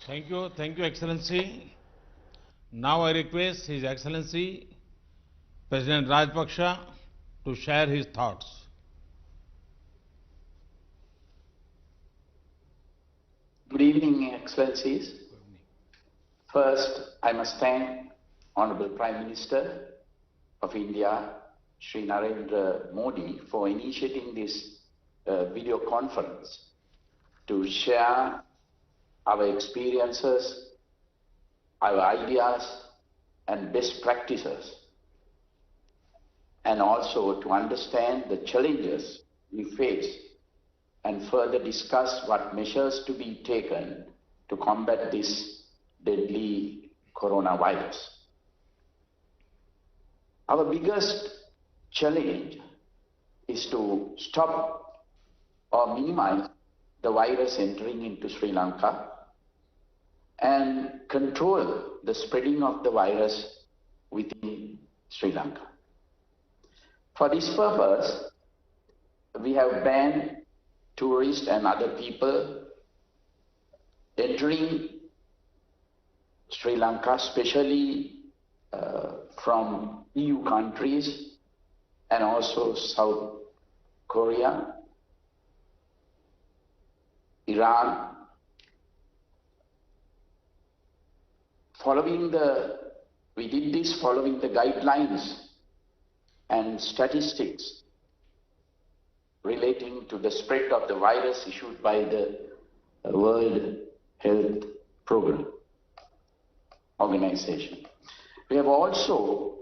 Thank you, Excellency. Now I request His Excellency President Rajpaksha to share his thoughts. Good evening, Excellencies. First, I must thank Honorable Prime Minister of India, Sri Narendra Modi, for initiating this video conference to share our experiences, our ideas and best practices, and also to understand the challenges we face and further discuss what measures to be taken to combat this deadly coronavirus. Our biggest challenge is to stop or minimize the virus entering into Sri Lanka and control the spreading of the virus within Sri Lanka. For this purpose, we have banned tourists and other people entering Sri Lanka, especially from EU countries and also South Korea, Iran. We did this following the guidelines and statistics relating to the spread of the virus issued by the World Health Program Organization. We have also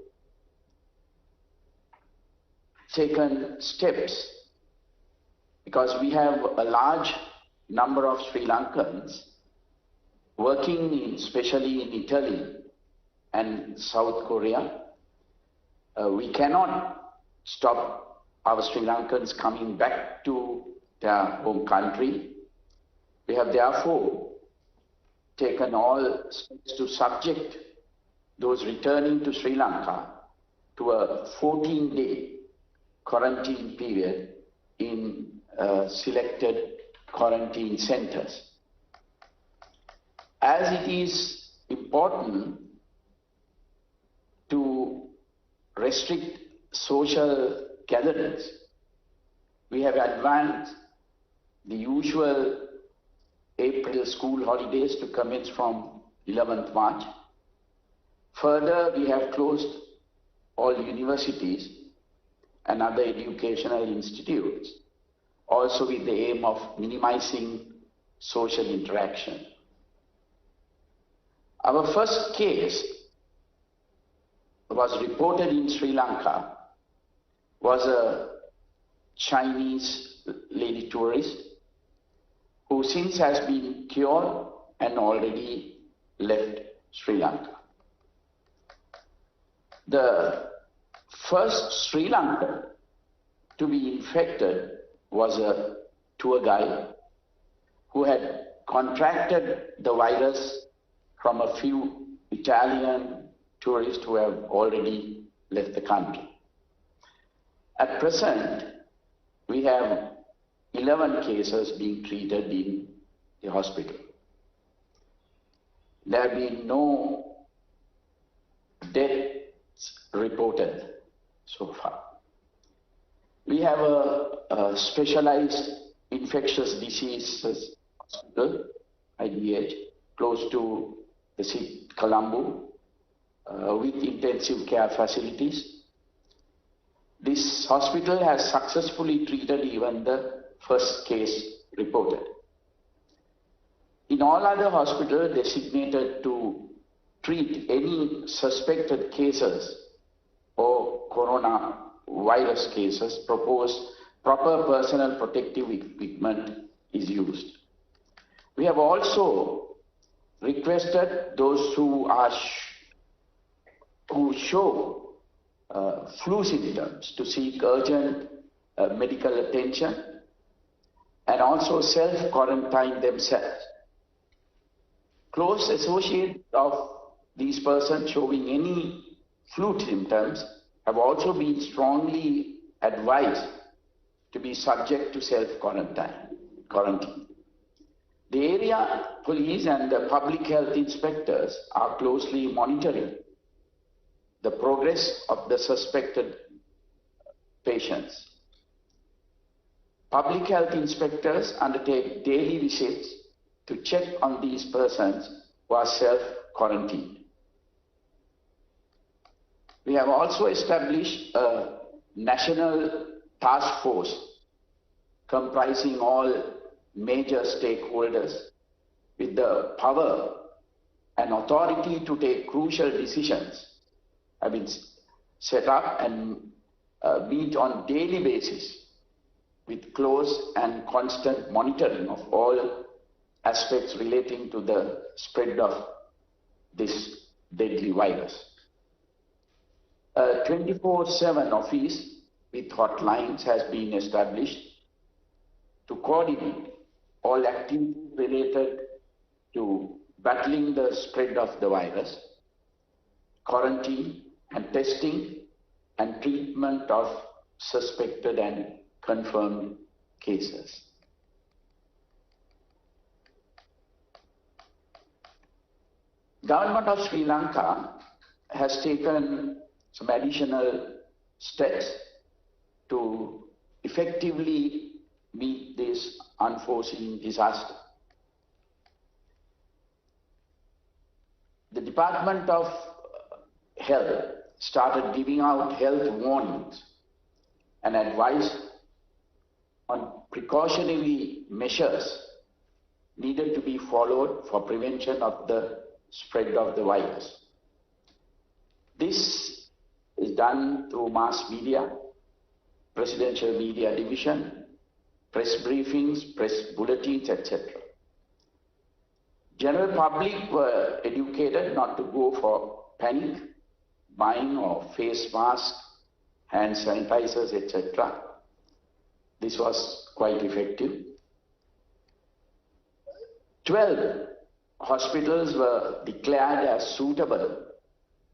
taken steps because we have a large number of Sri Lankans working especially in Italy and South Korea. We cannot stop our Sri Lankans coming back to their home country. We have therefore taken all steps to subject those returning to Sri Lanka to a 14-day quarantine period in selected quarantine centers. As it is important to restrict social gatherings, we have advanced the usual April school holidays to commence from 11th March. Further, we have closed all universities and other educational institutes, also with the aim of minimizing social interaction. Our first case was reported in Sri Lanka, was a Chinese lady tourist who since has been cured and already left Sri Lanka. The first Sri Lankan to be infected was a tour guide who had contracted the virus from a few Italian tourists who have already left the country. At present, we have 11 cases being treated in the hospital. There have been no deaths reported so far. We have a specialized infectious diseases hospital, IDH, close to the city Colombo, with intensive care facilities. This hospital has successfully treated even the first case reported. In all other hospitals designated to treat any suspected cases or coronavirus cases, proper personal protective equipment is used. We have also requested those who show flu symptoms to seek urgent medical attention and also self-quarantine themselves. Close associates of these persons showing any flu symptoms have also been strongly advised to be subject to self-quarantine. The area police and the public health inspectors are closely monitoring the progress of the suspected patients. Public health inspectors undertake daily visits to check on these persons who are self-quarantined. We have also established a national task force comprising all major stakeholders with the power and authority to take crucial decisions have been set up and meet on daily basis with close and constant monitoring of all aspects relating to the spread of this deadly virus. A 24/7 office with hotlines has been established to coordinate all activities related to battling the spread of the virus, quarantine and testing and treatment of suspected and confirmed cases. Government of Sri Lanka has taken some additional steps to effectively meet this unforeseen disaster. The Department of Health started giving out health warnings and advice on precautionary measures needed to be followed for prevention of the spread of the virus. This is done through mass media, presidential media division, press briefings, press bulletins, etc. General public were educated not to go for panic buying of face masks, hand sanitizers, etc. This was quite effective. 12 hospitals were declared as suitable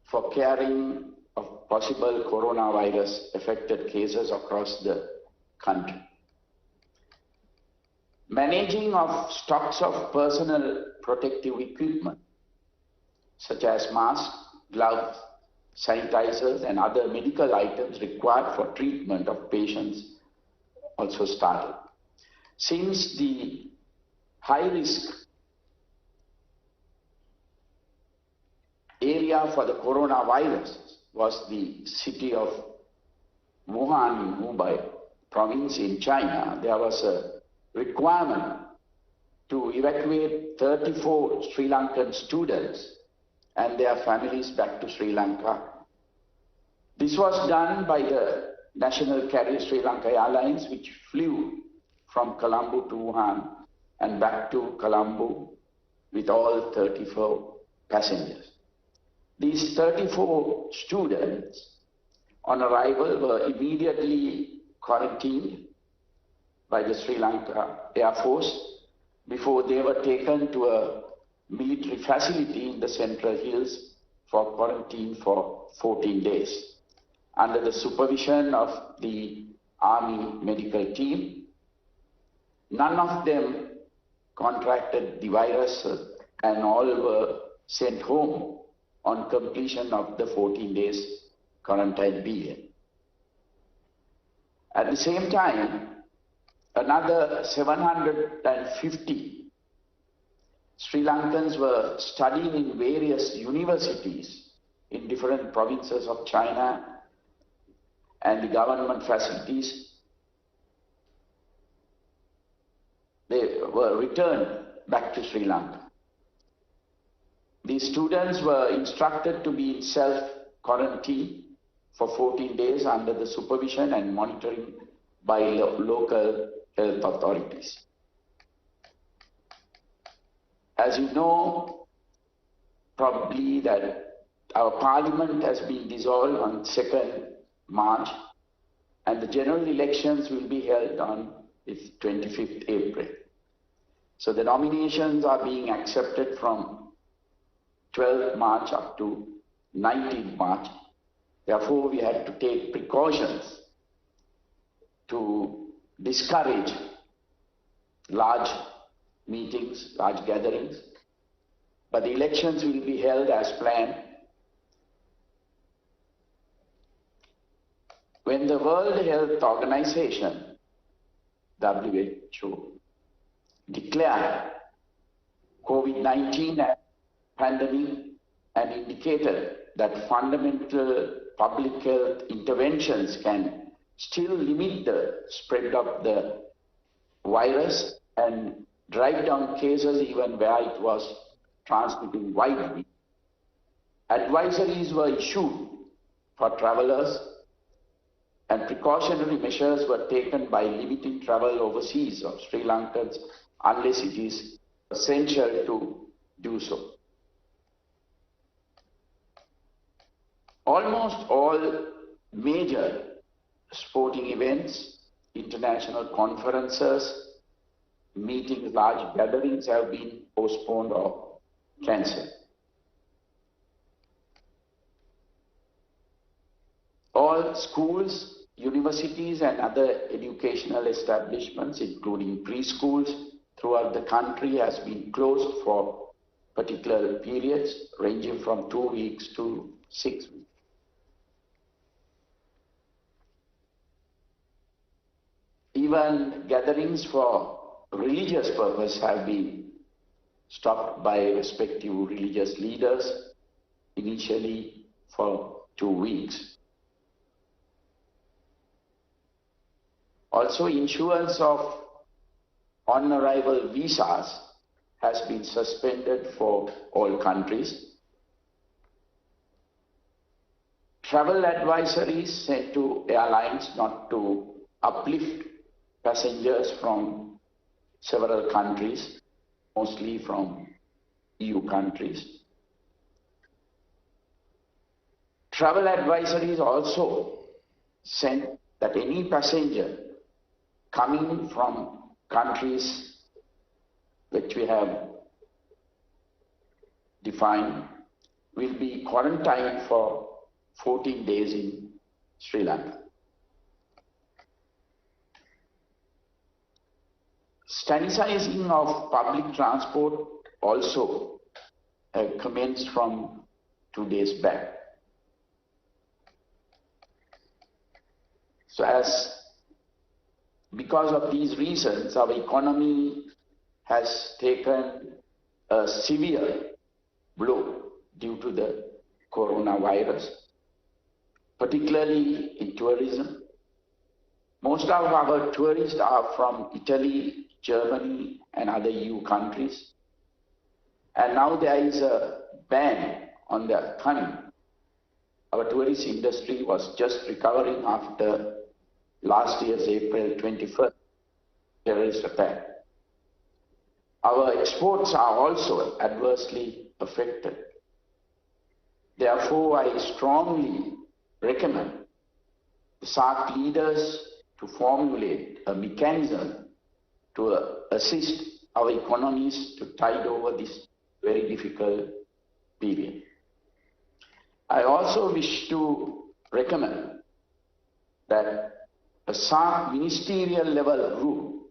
for caring of possible coronavirus affected cases across the country. Managing of stocks of personal protective equipment such as masks, gloves, sanitizers and other medical items required for treatment of patients also started. Since the high risk area for the coronavirus was the city of Wuhan, Hubei province in China, there was a requirement to evacuate 34 Sri Lankan students and their families back to Sri Lanka. This was done by the national carrier Sri Lanka Airlines, which flew from Colombo to Wuhan and back to Colombo with all 34 passengers. These 34 students on arrival were immediately quarantined by the Sri Lanka Air Force before they were taken to a military facility in the Central Hills for quarantine for 14 days under the supervision of the Army medical team. None of them contracted the virus and all were sent home on completion of the 14 days quarantine period. At the same time, another 750 Sri Lankans were studying in various universities in different provinces of China and the government facilities. They were returned back to Sri Lanka. These students were instructed to be in self-quarantine for 14 days under the supervision and monitoring by local health authorities. As you know, probably that our parliament has been dissolved on 2nd March and the general elections will be held on 25th April. So the nominations are being accepted from 12th March up to 19th March. Therefore, we had to take precautions to discourage large meetings, large gatherings, but the elections will be held as planned. When the World Health Organization, WHO, declared COVID-19 as pandemic and indicated that fundamental public health interventions can still limit the spread of the virus and drive down cases even where it was transmitting widely. Advisories were issued for travelers and precautionary measures were taken by limiting travel overseas of Sri Lankans unless it is essential to do so. Almost all major sporting events, international conferences, meetings, large gatherings have been postponed or cancelled. All schools, universities and other educational establishments, including preschools throughout the country, has been closed for particular periods ranging from 2 weeks to 6 weeks. Even gatherings for religious purpose have been stopped by respective religious leaders, initially for 2 weeks. Also, issuance of on-arrival visas has been suspended for all countries. Travel advisories sent to airlines not to uplift passengers from several countries, mostly from EU countries. Travel advisories also sent that any passenger coming from countries which we have defined will be quarantined for 14 days in Sri Lanka. Sanitizing of public transport also commenced from 2 days back. So because of these reasons, our economy has taken a severe blow due to the coronavirus, particularly in tourism. Most of our tourists are from Italy, Germany and other EU countries. And now there is a ban on their coming. Our tourist industry was just recovering after last year's April 21st terrorist attack. Our exports are also adversely affected. Therefore, I strongly recommend the Saarc leaders to formulate a mechanism to assist our economies to tide over this very difficult period. I also wish to recommend that a Saarc ministerial level group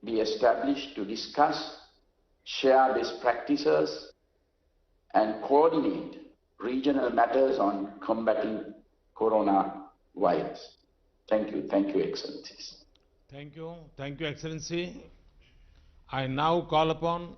be established to discuss, share best practices and coordinate regional matters on combating coronavirus. Thank you, Excellencies. Thank you, Excellency. I now call upon